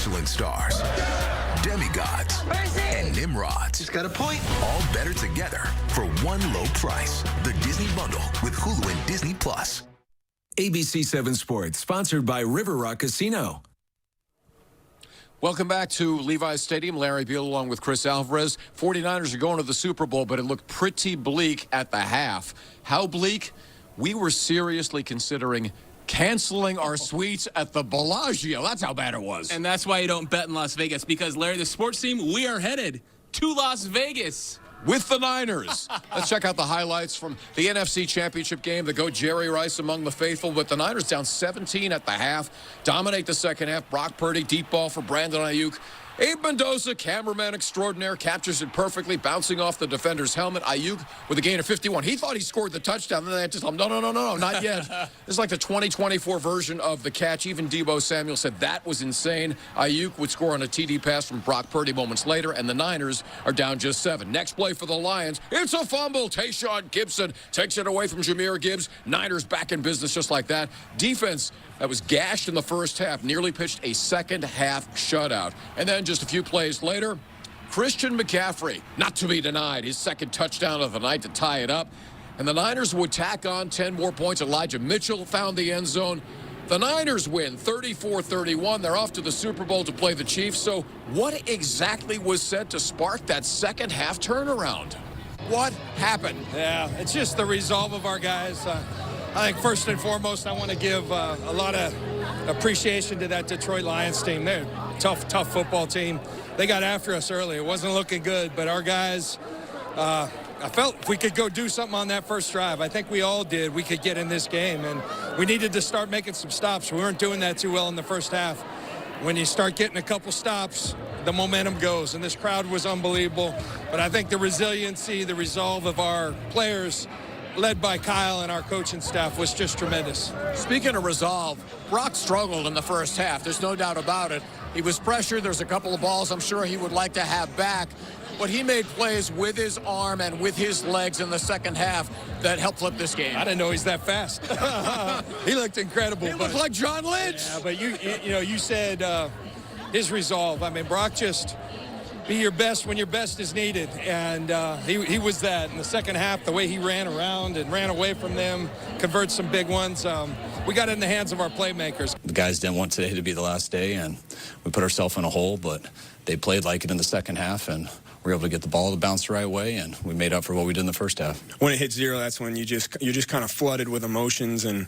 porcelain stars, demigods, and Nimrods. He's got a point. All better together for one low price. The Disney Bundle with Hulu and Disney Plus. ABC 7 Sports, sponsored by River Rock Casino. Welcome back to Levi's Stadium. Larry Beal along with Chris Alvarez. 49ers are going to the Super Bowl, but it looked pretty bleak at the half. How bleak? We were seriously considering canceling our suites at the Bellagio. That's how bad it was. And that's why you don't bet in Las Vegas, because, Larry, the sports team, we are headed to Las Vegas. With the Niners. Let's check out the highlights from the NFC Championship game. The go Jerry Rice among the faithful, but the Niners down 17 at the half. Dominate the second half. Brock Purdy, deep ball for Brandon Ayuk. Abe Mendoza, cameraman extraordinaire, captures it perfectly, bouncing off the defender's helmet. Ayuk with a gain of 51. He thought he scored the touchdown. Then they had to tell him, no, not yet. This is like the 2024 version of the catch. Even Deebo Samuel said that was insane. Ayuk would score on a TD pass from Brock Purdy moments later, and the Niners are down just 7. Next play for the Lions. It's a fumble. Tayshaun Gibson takes it away from Jahmyr Gibbs. Niners back in business just like that. Defense that was gashed in the first half nearly pitched a second half shutout. And then just a few plays later, Christian McCaffrey, not to be denied, his second touchdown of the night to tie it up. And the Niners would tack on 10 more points. Elijah Mitchell found the end zone. The Niners win 34-31. They're off to the Super Bowl to play the Chiefs. So what exactly was said to spark that second half turnaround? What happened? Yeah, it's just the resolve of our guys. I think first and foremost, I want to give a lot of appreciation to that Detroit Lions team. They're a tough football team. They got after us early. It wasn't looking good, but our guys, I felt if we could go do something on that first drive, I think we all did, we could get in this game. And we needed to start making some stops. We weren't doing that too well in the first half. When you start getting a couple stops, the momentum goes, and this crowd was unbelievable. But I think the resiliency, the resolve of our players, led by Kyle and our coaching staff, was just tremendous. Speaking of resolve, Brock struggled in the first half. There's no doubt about it. He was pressured. There's a couple of balls I'm sure he would like to have back. But he made plays with his arm and with his legs in the second half that helped flip this game. I didn't know he's that fast. He looked incredible. He looked like John Lynch. Yeah, but you said his resolve. I mean, Brock just be your best when your best is needed, and he was that. In the second half, the way he ran around and ran away from them, converts some big ones. We got it in the hands of our playmakers. The guys didn't want today to be the last day, and we put ourselves in a hole, but they played like it in the second half, and we were able to get the ball to bounce the right way, and we made up for what we did in the first half. When it hits zero, that's when you're just kind of flooded with emotions, and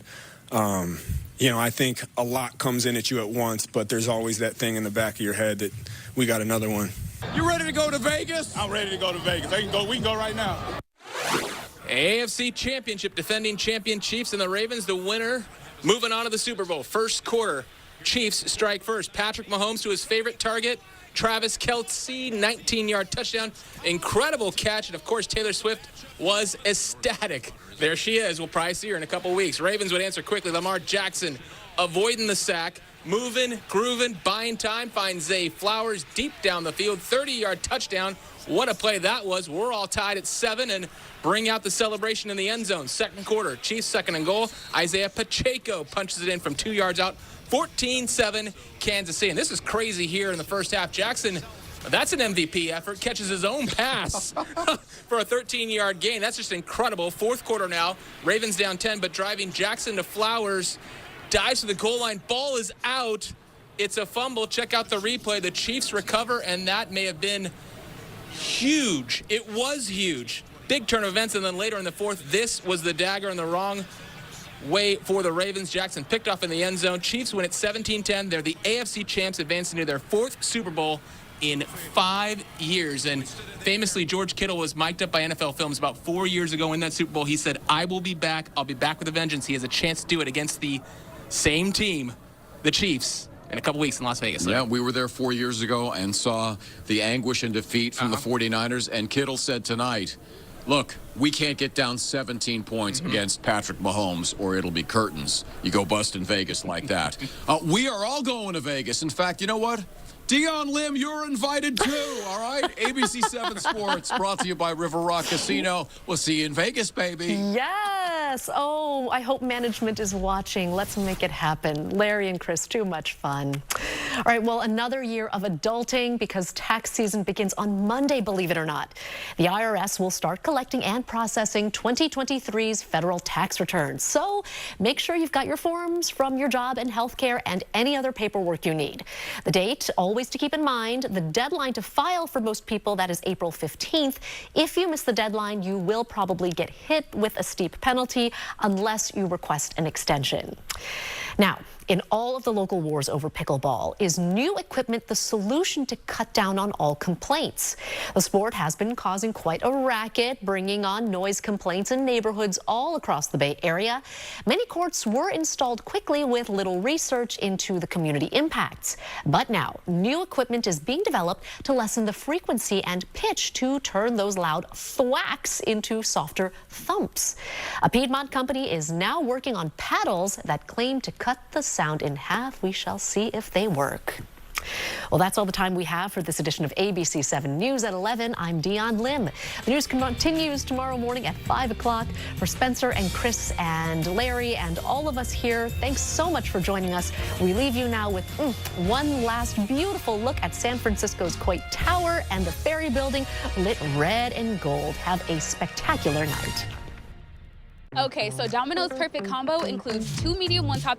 I think a lot comes in at you at once, but there's always that thing in the back of your head that we got another one. You ready to go to Vegas? I'm ready to go to Vegas. We can go right now. AFC Championship, defending champion Chiefs and the Ravens, the winner, moving on to the Super Bowl. First quarter, Chiefs strike first. Patrick Mahomes to his favorite target, Travis Kelce, 19-yard touchdown. Incredible catch, and of course, Taylor Swift was ecstatic. There she is. We'll probably see her in a couple weeks. Ravens would answer quickly. Lamar Jackson avoiding the sack. Moving, grooving, buying time, finds Zay Flowers deep down the field, 30-yard touchdown. What a play that was. We're all tied at 7 and bring out the celebration in the end zone. Second quarter, Chiefs second and goal. Isaiah Pacheco punches it in from 2 yards out. 14-7 Kansas City. And this is crazy here in the first half. Jackson, that's an MVP effort, catches his own pass for a 13-yard gain. That's just incredible. Fourth quarter now, Ravens down 10, but driving Jackson to Flowers. Dives to the goal line. Ball is out. It's a fumble. Check out the replay. The Chiefs recover, and that may have been huge. It was huge. Big turn of events, and then later in the fourth, this was the dagger in the wrong way for the Ravens. Jackson picked off in the end zone. Chiefs win at 17-10. They're the AFC champs, advancing to their 4th Super Bowl in 5 years. And famously, George Kittle was mic'd up by NFL Films about 4 years ago in that Super Bowl. He said, I will be back. I'll be back with a vengeance. He has a chance to do it against the same team, the Chiefs, in a couple weeks in Las Vegas. Yeah, we were there 4 years ago and saw the anguish and defeat from the 49ers. And Kittle said tonight, look, we can't get down 17 points against Patrick Mahomes or it'll be curtains. You go bust in Vegas like that. We are all going to Vegas. In fact, you know what? Dion Lim, you're invited too, all right? ABC 7 Sports, brought to you by River Rock Casino. We'll see you in Vegas, baby. Yes. Yes. Oh, I hope management is watching. Let's make it happen. Larry and Chris, too much fun. All right, well, another year of adulting because tax season begins on Monday, believe it or not. The IRS will start collecting and processing 2023's federal tax returns. So make sure you've got your forms from your job and healthcare and any other paperwork you need. The date, always to keep in mind, the deadline to file for most people, that is April 15th. If you miss the deadline, you will probably get hit with a steep penalty unless you request an extension. Now, in all of the local wars over pickleball, is new equipment the solution to cut down on all complaints? The sport has been causing quite a racket, bringing on noise complaints in neighborhoods all across the Bay Area. Many courts were installed quickly with little research into the community impacts. But now, new equipment is being developed to lessen the frequency and pitch to turn those loud thwacks into softer thumps. A Piedmont company is now working on paddles that claim to cut the sound in half. We shall see if they work. Well, that's all the time we have for this edition of ABC 7 News at 11. I'm Dion Lim. The news continues tomorrow morning at 5 o'clock. For Spencer and Chris and Larry and all of us here, thanks so much for joining us. We leave you now with one last beautiful look at San Francisco's Coit Tower and the Ferry Building lit red and gold. Have a spectacular night. Okay, so Domino's Perfect Combo includes 2 medium one-top